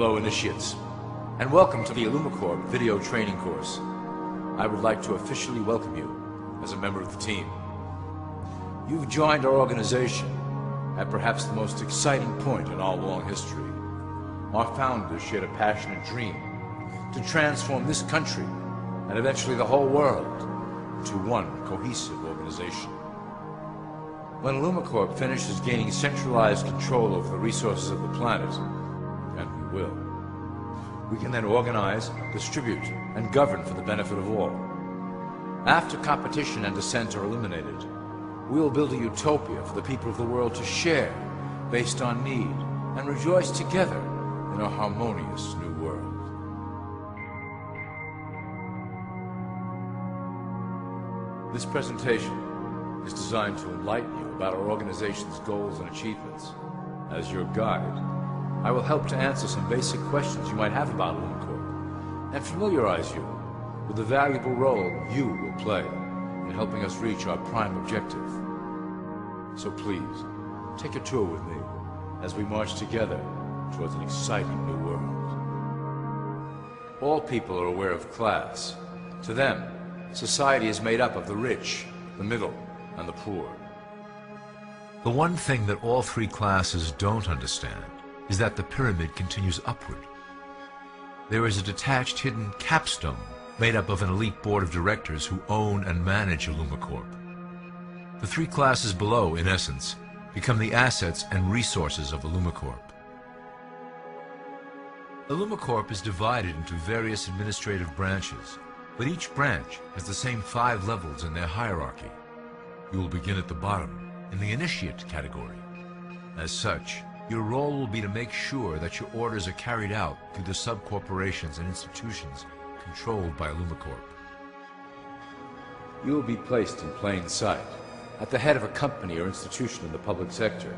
Hello, initiates, and welcome to the Illumicorp video training course. I would like to officially welcome you as a member of the team. You've joined our organization at perhaps the most exciting point in our long history. Our founders shared a passionate dream to transform this country and eventually the whole world into one cohesive organization. When Illumicorp finishes gaining centralized control over the resources of the planet, and we will, we can then organize, distribute, and govern for the benefit of all. After competition and dissent are eliminated, we will build a utopia for the people of the world to share based on need and rejoice together in a harmonious new world. This presentation is designed to enlighten you about our organization's goals and achievements. As your guide, I will help to answer some basic questions you might have about Illumicorp and familiarize you with the valuable role you will play in helping us reach our prime objective. So please, take a tour with me as we march together towards an exciting new world. All people are aware of class. To them, society is made up of the rich, the middle, and the poor. The one thing that all three classes don't understand is that the pyramid continues upward. There is a detached hidden capstone made up of an elite board of directors who own and manage Illumicorp. The three classes below, in essence, become the assets and resources of Illumicorp. Illumicorp is divided into various administrative branches, but each branch has the same 5 levels in their hierarchy. You will begin at the bottom, in the initiate category. As such, your role will be to make sure that your orders are carried out through the sub-corporations and institutions controlled by Illumicorp. You will be placed in plain sight, at the head of a company or institution in the public sector,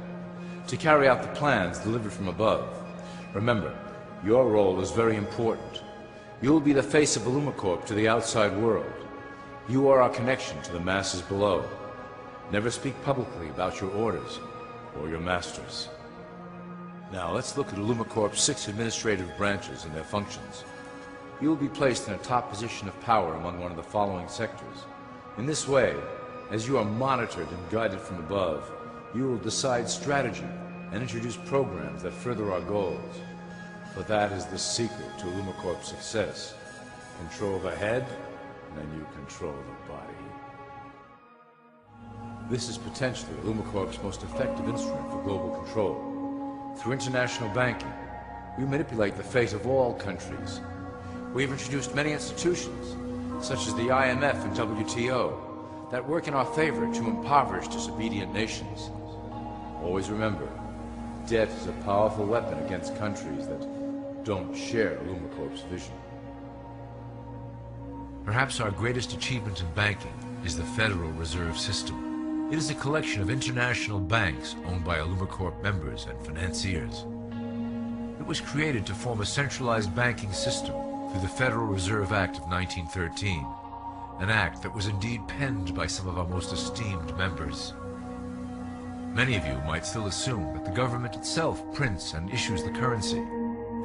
to carry out the plans delivered from above. Remember, your role is very important. You will be the face of Illumicorp to the outside world. You are our connection to the masses below. Never speak publicly about your orders or your masters. Now let's look at Illumicorp's 6 administrative branches and their functions. You will be placed in a top position of power among one of the following sectors. In this way, as you are monitored and guided from above, you will decide strategy and introduce programs that further our goals. For that is the secret to Illumicorp's success. Control the head, and then you control the body. This is potentially Illumicorp's most effective instrument for global control. Through international banking, we manipulate the fate of all countries. We have introduced many institutions, such as the IMF and WTO, that work in our favor to impoverish disobedient nations. Always remember, debt is a powerful weapon against countries that don't share Illumicorp's vision. Perhaps our greatest achievement in banking is the Federal Reserve System. It is a collection of international banks owned by Illumicorp members and financiers. It was created to form a centralized banking system through the Federal Reserve Act of 1913, an act that was indeed penned by some of our most esteemed members. Many of you might still assume that the government itself prints and issues the currency.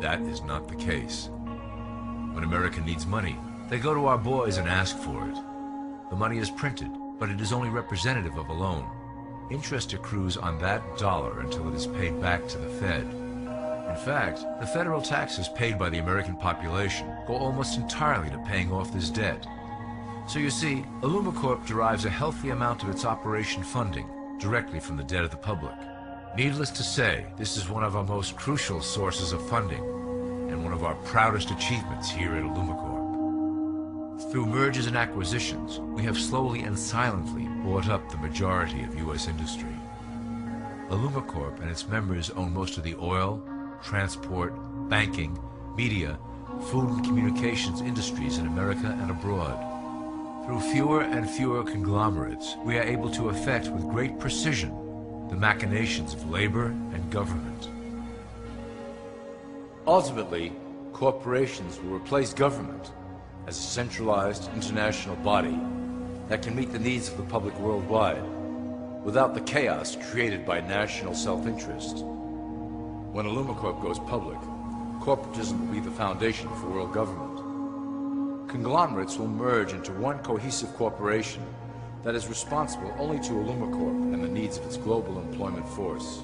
That is not the case. When America needs money, they go to our boys and ask for it. The money is printed, but it is only representative of a loan. Interest accrues on that dollar until it is paid back to the Fed. In fact, the federal taxes paid by the American population go almost entirely to paying off this debt. So you see, Illumicorp derives a healthy amount of its operation funding directly from the debt of the public. Needless to say, this is one of our most crucial sources of funding and one of our proudest achievements here at Illumicorp. Through mergers and acquisitions, we have slowly and silently bought up the majority of U.S. industry. Illumicorp and its members own most of the oil, transport, banking, media, food and communications industries in America and abroad. Through fewer and fewer conglomerates, we are able to effect with great precision the machinations of labor and government. Ultimately, corporations will replace government as a centralized international body that can meet the needs of the public worldwide without the chaos created by national self-interest. When Illumicorp goes public, corporatism will be the foundation for world government. Conglomerates will merge into one cohesive corporation that is responsible only to Illumicorp and the needs of its global employment force.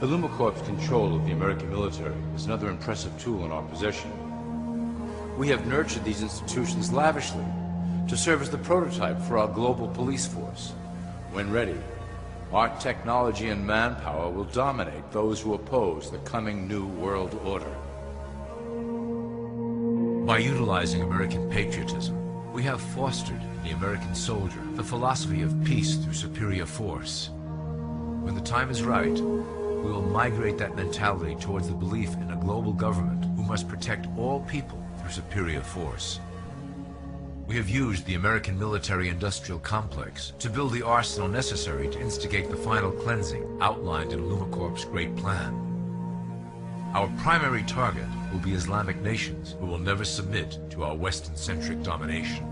Illumicorp's control of the American military is another impressive tool in our possession. We have nurtured these institutions lavishly to serve as the prototype for our global police force. When ready, our technology and manpower will dominate those who oppose the coming new world order. By utilizing American patriotism, we have fostered in the American soldier the philosophy of peace through superior force. When the time is right, we will migrate that mentality towards the belief in a global government who must protect all people through superior force. We have used the American military-industrial complex to build the arsenal necessary to instigate the final cleansing outlined in Illumicorp's Great Plan. Our primary target will be Islamic nations who will never submit to our Western-centric domination.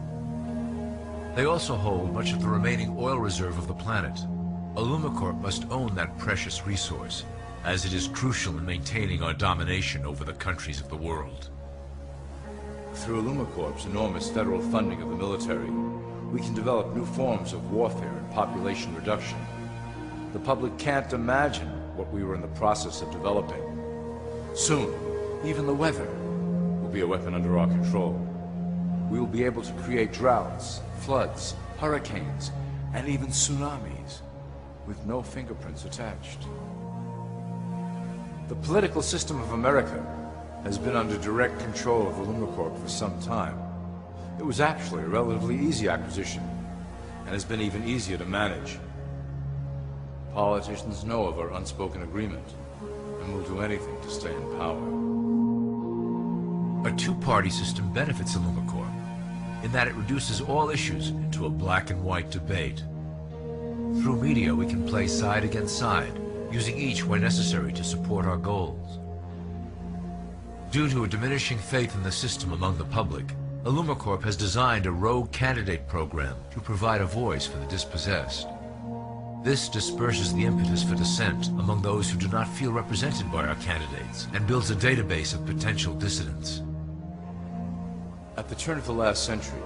They also hold much of the remaining oil reserve of the planet. Illumicorp must own that precious resource, as it is crucial in maintaining our domination over the countries of the world. Through Illumicorp's enormous federal funding of the military, we can develop new forms of warfare and population reduction. The public can't imagine what we were in the process of developing. Soon, even the weather will be a weapon under our control. We will be able to create droughts, floods, hurricanes, and even tsunamis with no fingerprints attached. The political system of America has been under direct control of Illumicorp for some time. It was actually a relatively easy acquisition, and has been even easier to manage. Politicians know of our unspoken agreement, and will do anything to stay in power. A two-party system benefits Illumicorp, in that it reduces all issues into a black and white debate. Through media, we can play side against side, using each where necessary to support our goals. Due to a diminishing faith in the system among the public, Illumicorp has designed a rogue candidate program to provide a voice for the dispossessed. This disperses the impetus for dissent among those who do not feel represented by our candidates and builds a database of potential dissidents. At the turn of the last century,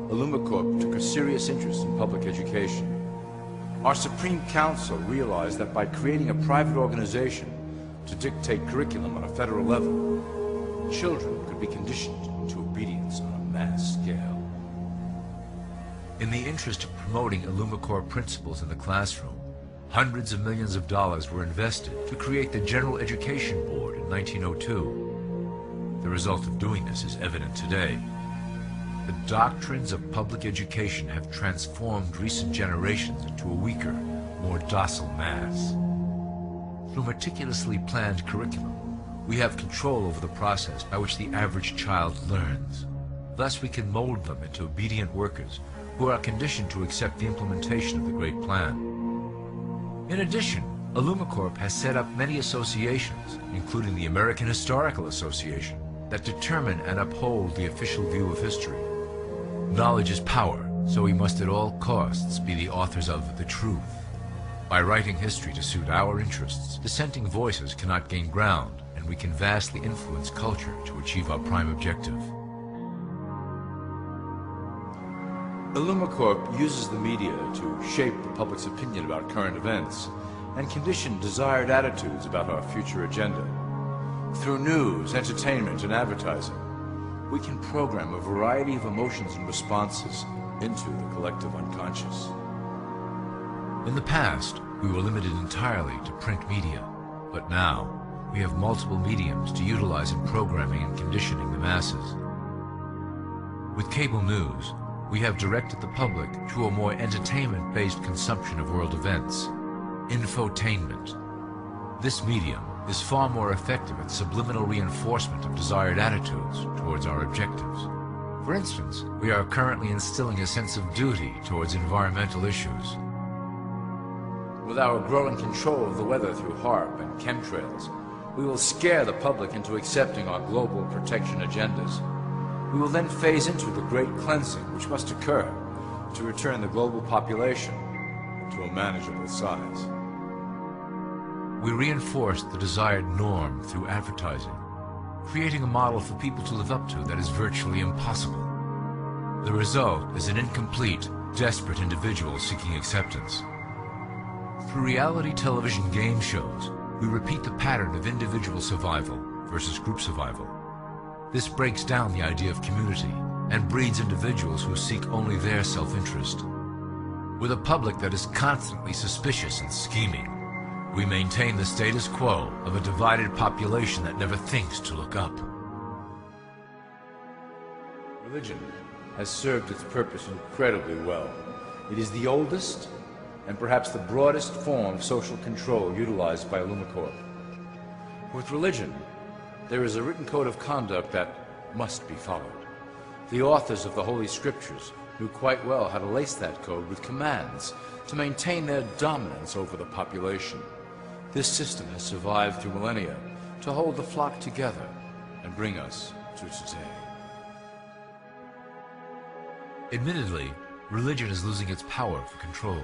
Illumicorp took a serious interest in public education. Our Supreme Council realized that by creating a private organization to dictate curriculum on a federal level, children could be conditioned into obedience on a mass scale. In the interest of promoting Illumicorp principles in the classroom, hundreds of millions of dollars were invested to create the General Education Board in 1902. The result of doing this is evident today. The doctrines of public education have transformed recent generations into a weaker, more docile mass. Through meticulously planned curriculum, we have control over the process by which the average child learns. Thus we can mold them into obedient workers who are conditioned to accept the implementation of the Great Plan. In addition, Illumicorp has set up many associations, including the American Historical Association, that determine and uphold the official view of history. Knowledge is power, so we must at all costs be the authors of the truth. By writing history to suit our interests, dissenting voices cannot gain ground, and we can vastly influence culture to achieve our prime objective. Illumicorp uses the media to shape the public's opinion about current events and condition desired attitudes about our future agenda. Through news, entertainment, and advertising, we can program a variety of emotions and responses into the collective unconscious. In the past, we were limited entirely to print media, but now we have multiple mediums to utilize in programming and conditioning the masses. With cable news, we have directed the public to a more entertainment-based consumption of world events, infotainment. This medium is far more effective at subliminal reinforcement of desired attitudes towards our objectives. For instance, we are currently instilling a sense of duty towards environmental issues. With our growing control of the weather through HAARP and chemtrails, we will scare the public into accepting our global protection agendas. We will then phase into the great cleansing which must occur to return the global population to a manageable size. We reinforce the desired norm through advertising, creating a model for people to live up to that is virtually impossible. The result is an incomplete, desperate individual seeking acceptance. Through reality television game shows, we repeat the pattern of individual survival versus group survival. This breaks down the idea of community and breeds individuals who seek only their self-interest. With a public that is constantly suspicious and scheming, we maintain the status quo of a divided population that never thinks to look up. Religion has served its purpose incredibly well. It is the oldest and perhaps the broadest form of social control utilized by Illumicorp. With religion, there is a written code of conduct that must be followed. The authors of the Holy Scriptures knew quite well how to lace that code with commands to maintain their dominance over the population. This system has survived through millennia to hold the flock together and bring us to today. Admittedly, religion is losing its power for control.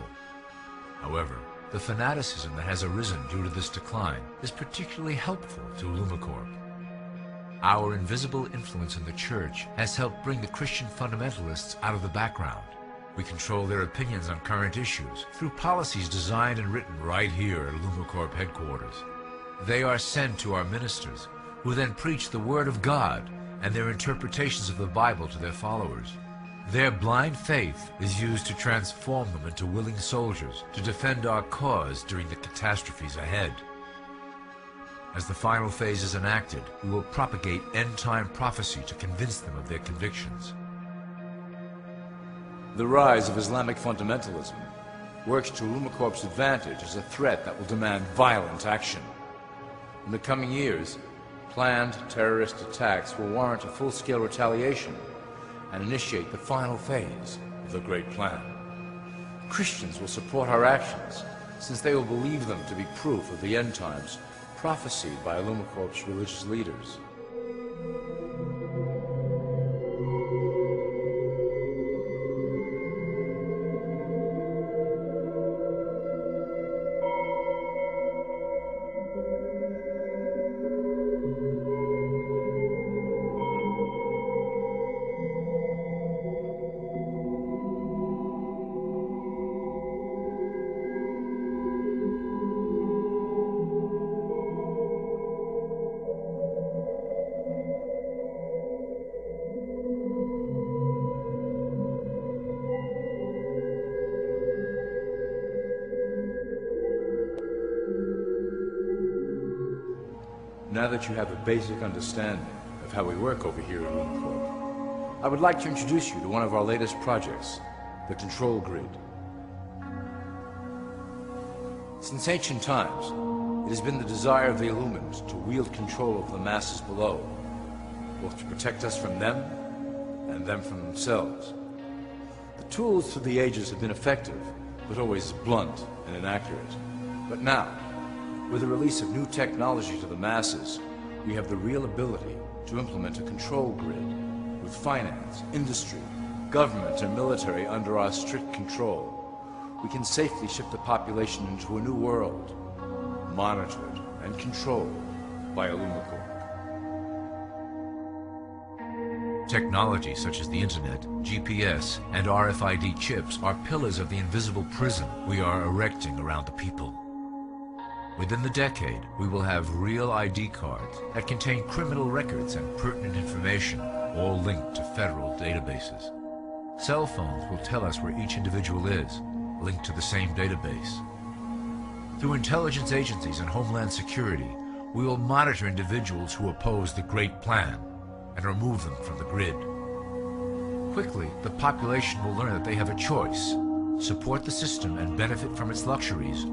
However, the fanaticism that has arisen due to this decline is particularly helpful to Illumicorp. Our invisible influence in the Church has helped bring the Christian fundamentalists out of the background. We control their opinions on current issues through policies designed and written right here at Illumicorp headquarters. They are sent to our ministers, who then preach the Word of God and their interpretations of the Bible to their followers. Their blind faith is used to transform them into willing soldiers to defend our cause during the catastrophes ahead. As the final phase is enacted, we will propagate end-time prophecy to convince them of their convictions. The rise of Islamic fundamentalism works to Illumicorp's advantage as a threat that will demand violent action. In the coming years, planned terrorist attacks will warrant a full-scale retaliation and initiate the final phase of the Great Plan. Christians will support our actions, since they will believe them to be proof of the end times prophesied by Illumicorp's religious leaders. Now that you have a basic understanding of how we work over here at Illumicorp, I would like to introduce you to one of our latest projects, the Control Grid. Since ancient times, it has been the desire of the Illuminati to wield control over the masses below, both to protect us from them and them from themselves. The tools through the ages have been effective, but always blunt and inaccurate. But now, with the release of new technology to the masses, we have the real ability to implement a control grid with finance, industry, government, and military under our strict control. We can safely shift the population into a new world, monitored and controlled by Illumicorp. Technology such as the Internet, GPS, and RFID chips are pillars of the invisible prison we are erecting around the people. Within the decade, we will have real ID cards that contain criminal records and pertinent information, all linked to federal databases. Cell phones will tell us where each individual is, linked to the same database. Through intelligence agencies and Homeland Security, we will monitor individuals who oppose the Great Plan and remove them from the grid. Quickly, the population will learn that they have a choice: support the system and benefit from its luxuries,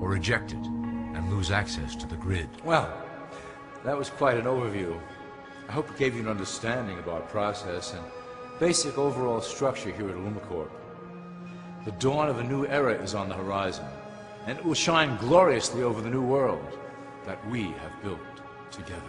or reject it and lose access to the grid. Well, that was quite an overview. I hope it gave you an understanding of our process and basic overall structure here at Illumicorp. The dawn of a new era is on the horizon, and it will shine gloriously over the new world that we have built together.